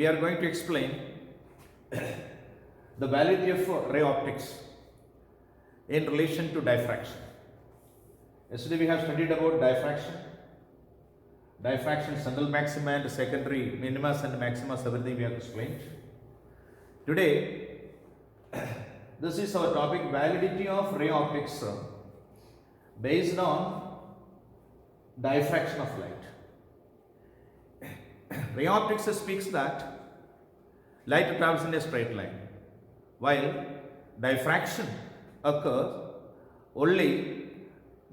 we are going to explain the validity of ray optics in relation to diffraction. Yesterday we have studied about diffraction, central maxima and secondary minimas and maximas, everything we have explained. Today, this is our topic, validity of ray optics based on diffraction of light. Ray optics speaks that light travels in a straight line, while diffraction occurs only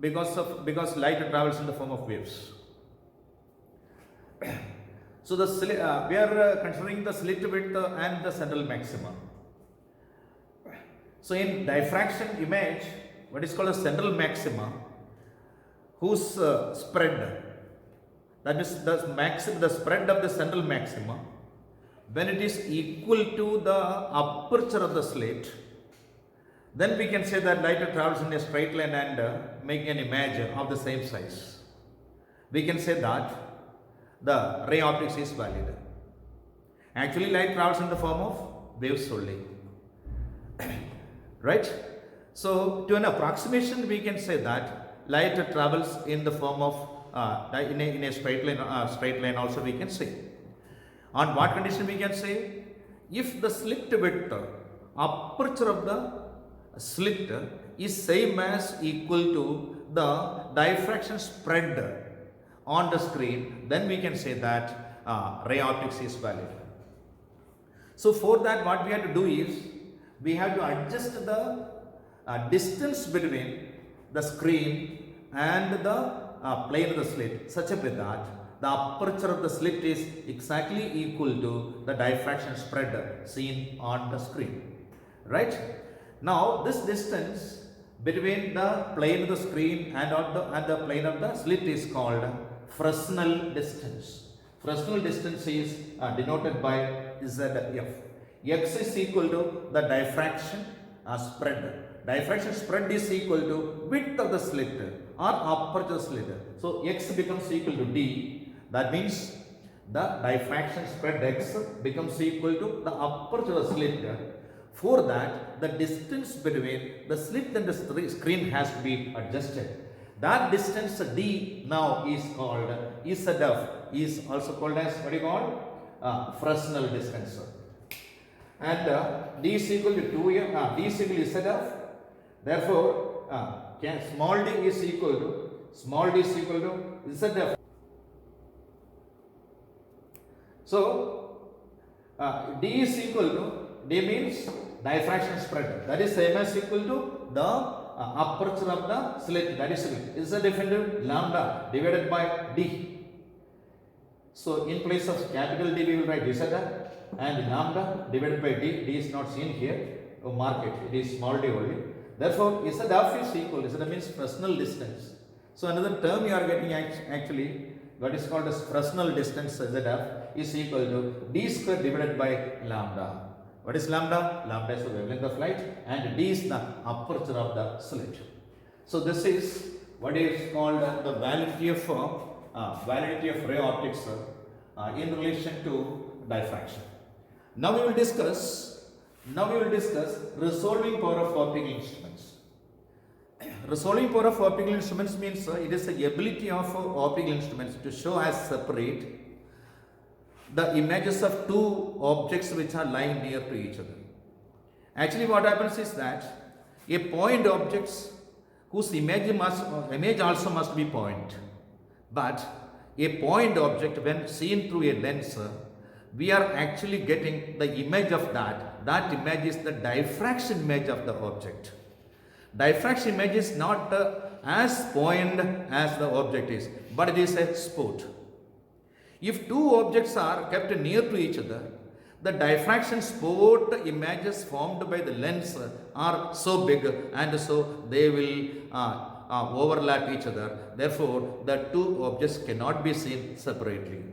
because light travels in the form of waves. So we are considering the slit width and the central maxima. So in diffraction image, what is called a central maxima, whose spread, that is the spread of the central maxima, when it is equal to the aperture of the slit, then we can say that light travels in a straight line and make an image of the same size. We can say that the ray optics is valid. Actually, light travels in the form of waves only. Right? So, to an approximation, we can say that light travels in the form of in a straight line also we can say. On what condition we can say? If the slit width, aperture of the slit is same as equal to the diffraction spread on the screen, then we can say that ray optics is valid. So for that, what we have to do is we have to adjust the distance between the screen and the plane of the slit such a way that the aperture of the slit is exactly equal to the diffraction spread seen on the screen. Right? Now this distance between the plane of the screen and the plane of the slit is called Fresnel distance. Fresnel distance is denoted by ZF. X is equal to the diffraction spread. Diffraction spread is equal to width of the slit or aperture slit. So X becomes equal to D. That means the diffraction spread X becomes equal to the aperture slit. For that, the distance between the slit and the screen has to be adjusted. That distance D now is called ZF, is also called as what you call Fresnel distance. And D is equal to 2M, D is equal to ZF. Therefore, small d is equal to ZF. So, D is equal to, D means diffraction spread, that is same as equal to the aperture of the slit, that is ZF into lambda divided by D. So in place of capital D we will write ZF and lambda divided by D. D is not seen here, mark it, it is small d only. Therefore ZF is equal, ZF means Fresnel distance. So another term you are getting actually, what is called as Fresnel distance ZF is equal to D square divided by lambda. What is lambda? Lambda is the wavelength of light and D is the aperture of the slit. So this is what is called the validity of ray optics in relation to diffraction. Now we will discuss resolving power of optical instruments. Resolving power of optical instruments means it is the ability of optical instruments to show as separate the images of two objects which are lying near to each other. Actually what happens is that a point objects whose image also must be point, but a point object when seen through a lens, we are actually getting the image of that image is the diffraction image of the object. Diffraction image is not as point as the object is, but it is a spot. If two objects are kept near to each other, the diffraction spot images formed by the lens are so big and so they will overlap each other. Therefore, the two objects cannot be seen separately.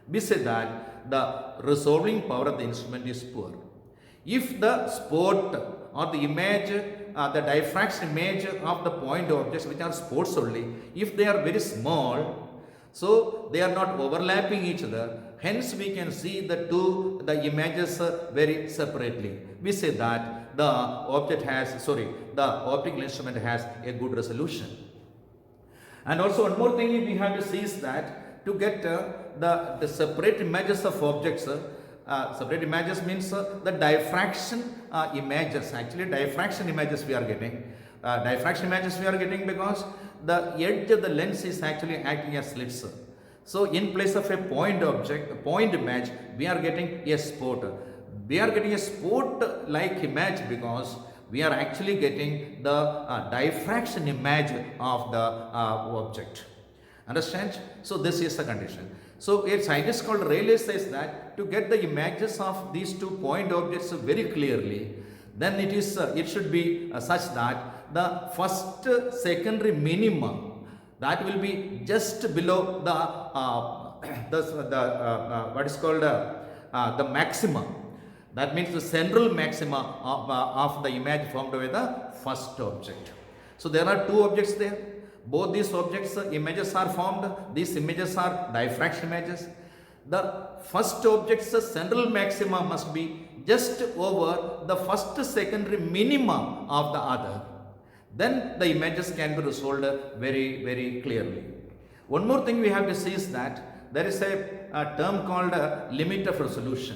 We say that the resolving power of the instrument is poor. If the spot or the image, the diffraction image of the point objects which are spots only, if they are very small, So they are not overlapping each other. Hence we can see the images very separately. We say that the optical instrument has a good resolution. And also one more thing we have to see is that to get the separate images of objects, separate images means the diffraction images. Actually, diffraction images we are getting. Diffraction images we are getting because the edge of the lens is actually acting as slits. So in place of a point image, we are getting a spot. We are getting a spot like image because we are actually getting the diffraction image of the object. Understand? So this is the condition. So a scientist called Rayleigh says that to get the images of these 2 point objects very clearly, then it should be such that the first secondary minimum that will be just below what is called the maxima. That means the central maxima of the image formed by the first object. So there are 2 objects there. Both these objects images are formed. These images are diffraction images. The first object's central maxima must be just over the first secondary minima of the other. Then the images can be resolved very, very clearly. One more thing we have to see is that there is a term called limit of resolution.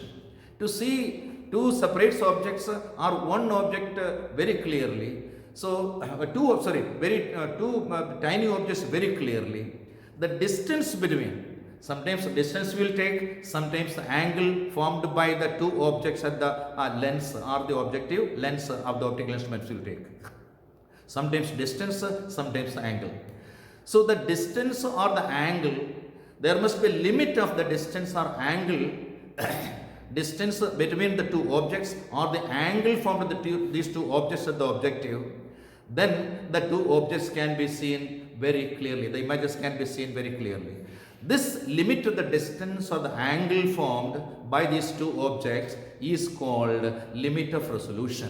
To see 2 separate objects or one object very clearly, so two tiny objects very clearly, the distance between, sometimes the distance will take, sometimes the angle formed by the 2 objects at the lens or the objective lens of the optical instruments will take. Sometimes distance, sometimes the angle. So the distance or the angle, there must be a limit of the distance or angle distance between the 2 objects or the angle formed by these 2 objects at the objective. Then the 2 objects can be seen very clearly. The images can be seen very clearly. This limit to the distance or the angle formed by these 2 objects is called limit of resolution.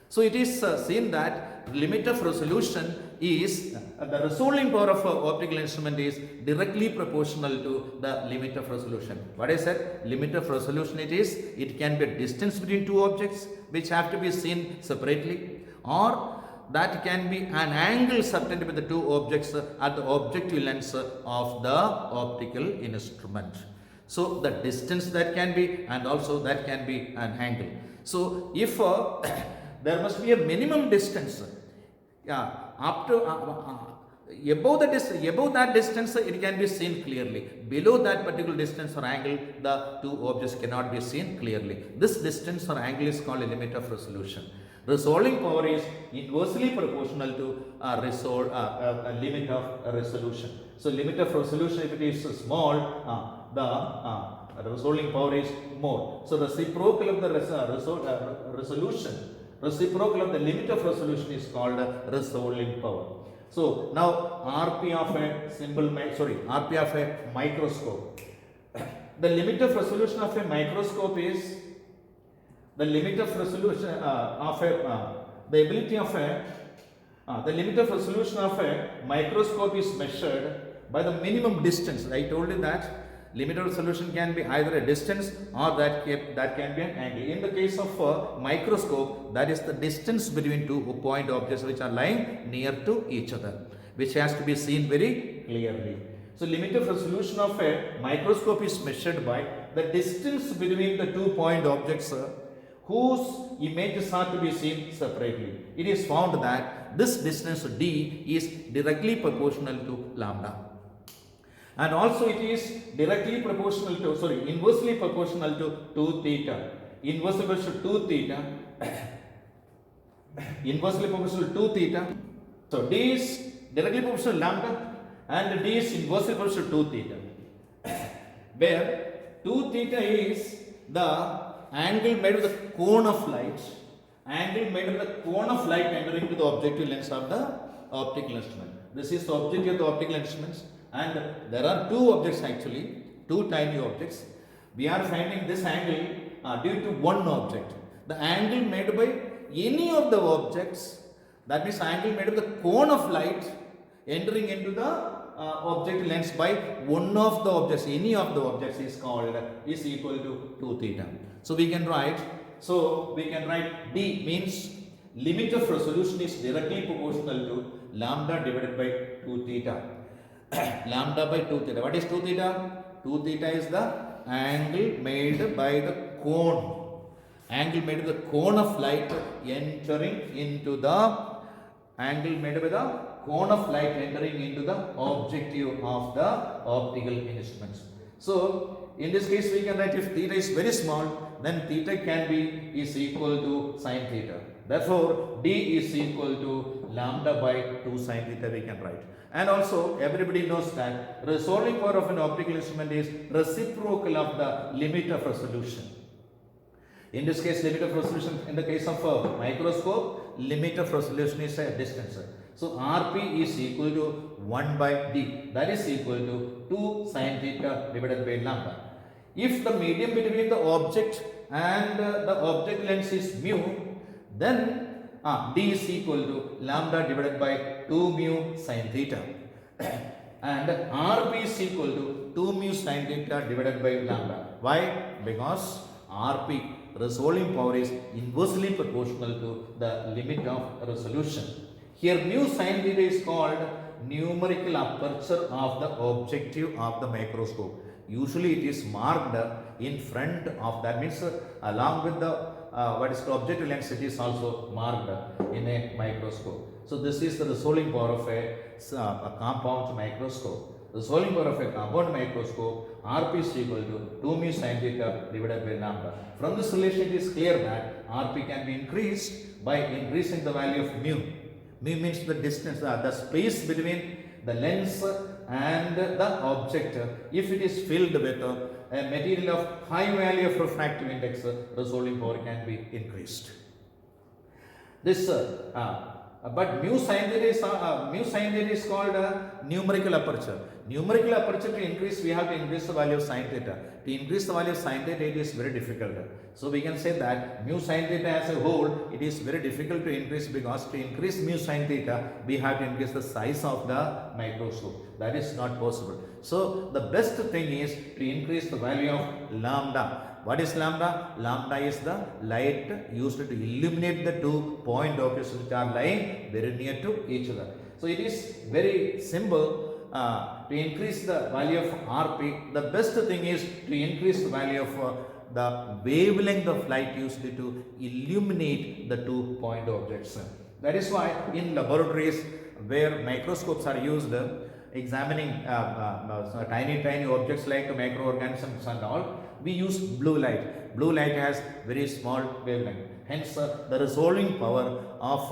So it is seen that limit of resolution is the resolving power of optical instrument is directly proportional to the limit of resolution. What I said, limit of resolution it can be a distance between 2 objects which have to be seen separately, or that can be an angle subtended with the 2 objects at the objective lens of the optical instrument. So the distance that can be, and also that can be an angle. So if there must be a minimum distance, up to above that distance it can be seen clearly. Below that particular distance or angle, the 2 objects cannot be seen clearly. This distance or angle is called a limit of resolution. Resolving power is inversely proportional to a limit of resolution. So limit of resolution, if it is small, the resolving power is more. So reciprocal of the resolution, reciprocal of the limit of resolution is called resolving power. So now RP of a microscope. The limit of resolution of a microscope is the limit of resolution the limit of resolution of a microscope is measured by the minimum distance. I told you that limit of resolution can be either a distance or that can be an angle. In the case of a microscope, that is the distance between 2 point objects which are lying near to each other, which has to be seen very clearly. So limit of resolution of a microscope is measured by the distance between the 2 point objects whose images are to be seen separately. It is found that this distance D is directly proportional to lambda. And also it is inversely proportional to 2 theta. Inversely proportional to 2 theta. Inversely proportional to 2 theta. So D is directly proportional to lambda and D is inversely proportional to 2 theta. Where 2 theta is the angle made of the cone of light, entering to the objective lens of the optical instrument. This is the objective of the optical instruments, and there are 2 objects actually, 2 tiny objects. We are finding this angle due to one object. The angle made by any of the objects, that means angle made of the cone of light entering into the object length by one of the objects, any of the objects is equal to 2 theta. So we can write D means limit of resolution is directly proportional to lambda divided by 2 theta. Lambda by 2 theta. What is 2 theta? 2 theta is the angle made by the cone. Angle made by the cone of light entering into the objective of the optical instruments. So in this case we can write, if theta is very small, then theta is equal to sin theta. Therefore D is equal to lambda by 2 sin theta we can write. And also everybody knows that resolving power of an optical instrument is reciprocal of the limit of resolution. In this case, limit of resolution, in the case of a microscope, limit of resolution is a distance. So Rp is equal to 1 by D, that is equal to 2 sin theta divided by lambda. If the medium between the object and the object length is mu, then D is equal to lambda divided by 2 mu sin theta. And Rp is equal to 2 mu sin theta divided by lambda. Why? Because Rp, resolving power, is inversely proportional to the limit of resolution. Here mu sin theta is called numerical aperture of the objective of the microscope. Usually it is marked in front of, that means along with the objective length, it is also marked in a microscope. So this is the resolving power of a compound microscope. The resolving power of a compound microscope, Rp is equal to 2 mu sin theta divided by lambda. From this relation it is clear that Rp can be increased by increasing the value of mu. Mu means the distance, the space between the lens and the object. If it is filled with a material of high value of refractive index, resolving power can be increased. But mu sin theta is called numerical aperture. Numerical aperture, to increase, we have to increase the value of sin theta. To increase the value of sin theta, it is very difficult. So we can say that mu sin theta as a whole, it is very difficult to increase, because to increase mu sin theta, we have to increase the size of the microscope. That is not possible. So the best thing is to increase the value of lambda. What is lambda? Lambda is the light used to illuminate the 2 point objects which are lying very near to each other. So it is very simple to increase the value of Rp. The best thing is to increase the value of the wavelength of light used to illuminate the 2 point objects. That is why in laboratories where microscopes are used, examining tiny objects like microorganisms and all, we use blue light. Blue light has very small wavelength. Hence, the resolving power of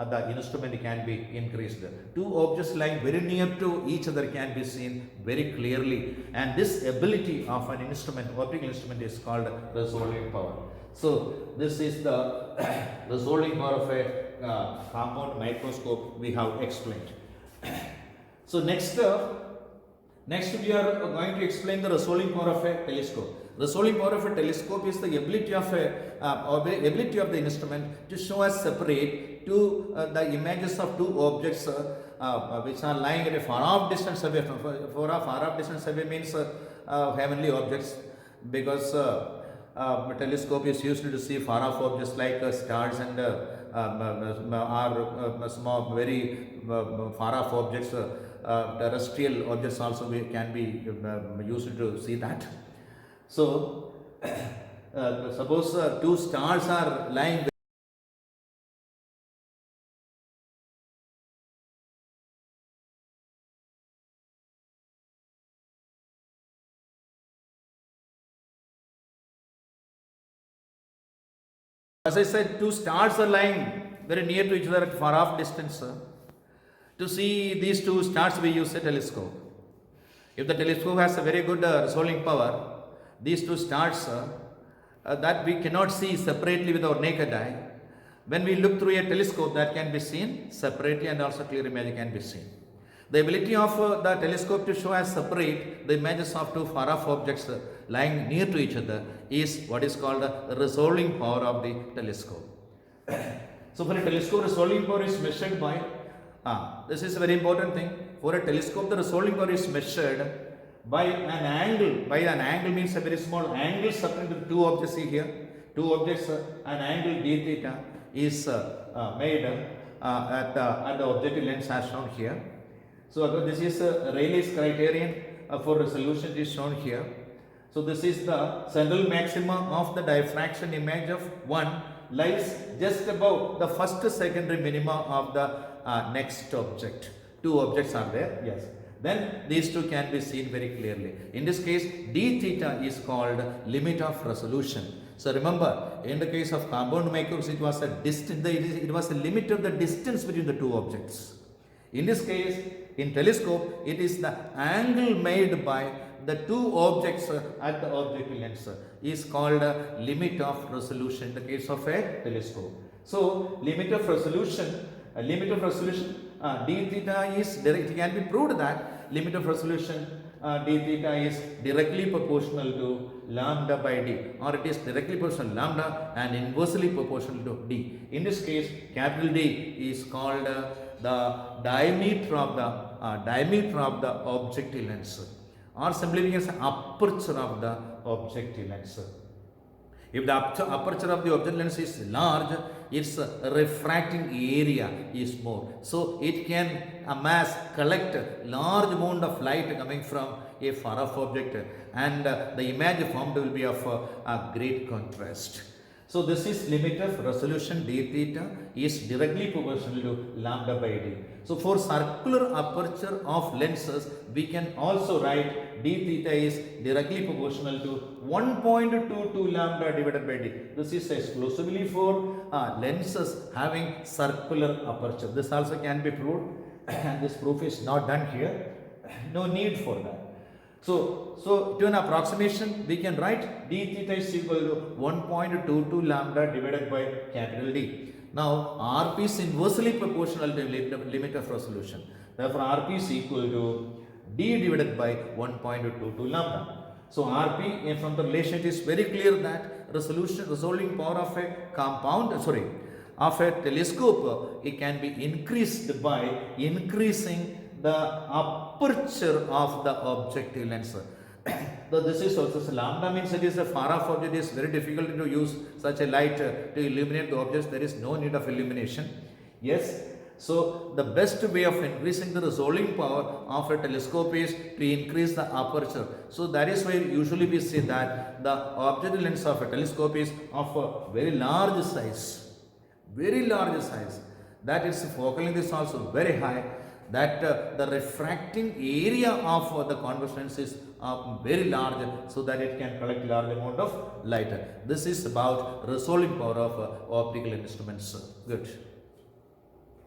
the instrument can be increased. 2 objects lying very near to each other can be seen very clearly. And this ability of an instrument, optical instrument, is called resolving power. So, this is the resolving power of a compound microscope we have explained. So, next we are going to explain the resolving power of a telescope. Resolving power of a telescope is the ability of the instrument to show us separate the images of 2 objects which are lying at a far off distance away. Far off distance away means heavenly objects, because a telescope is used to see far off objects like stars and small, very far off objects. Terrestrial objects also can be used to see that. So, suppose 2 stars are lying. As I said, 2 stars are lying very near to each other at far off distance. To see these 2 stars, we use a telescope. If the telescope has a very good resolving power, these 2 stars that we cannot see separately with our naked eye, when we look through a telescope, that can be seen separately, and also clear image can be seen. The ability of the telescope to show as separate the images of 2 far off objects lying near to each other is what is called the resolving power of the telescope. So for a telescope, resolving power is measured by, this is a very important thing. for a telescope, the resolving power is measured by an angle. By an angle means a very small angle separating the two objects. See here, two objects, an angle d theta is made at the objective lens as shown here. So this is Rayleigh's criterion for resolution is shown here. So this is the central maxima of the diffraction image of one lies just above the first secondary minima of the next object. Two objects are there, yes. Then these two can be seen very clearly. In this case, d theta is called limit of resolution. So remember, in the case of compound microscope, it was a distance. It was a limit of the distance between the two objects. In this case, in telescope, it is the angle made by the two objects at the objective lens is called limit of resolution in the case of a telescope. So limit of resolution, d theta is it can be proved that limit of resolution d theta is directly proportional to lambda by d, or it is directly proportional to lambda and inversely proportional to d. In this case, capital D is called the diameter of the objective lens, or simply we can say aperture of the objective lens. If the aperture of the object lens is large, its refracting area is more. So it can collect large amount of light coming from a far off object, and the image formed will be of great contrast. So this is limit of resolution d theta is directly proportional to lambda by d. So for circular aperture of lenses, we can also write d theta is directly proportional to 1.22 lambda divided by d. This is exclusively for lenses having circular aperture. This also can be proved, and this proof is not done here. No need for that. So to an approximation, we can write d theta is equal to 1.22 lambda divided by capital D. Now RP is inversely proportional to limit of resolution. Therefore RP is equal to d divided by 1.22 lambda. So RP, from the relation, it is very clear that resolving power of a telescope, it can be increased by increasing the aperture of the objective lens. So this is also, so lambda means it is a far off object. It is very difficult to use such a light to illuminate the objects. There is no need of illumination. Yes. So the best way of increasing the resolving power of a telescope is to increase the aperture. So that is why usually we say that the objective lens of a telescope is of a very large size. Very large size. That its focal length is also very high. That the refracting area of the convex lens is very large, so that it can collect large amount of light. This is about resolving power of optical instruments. Good.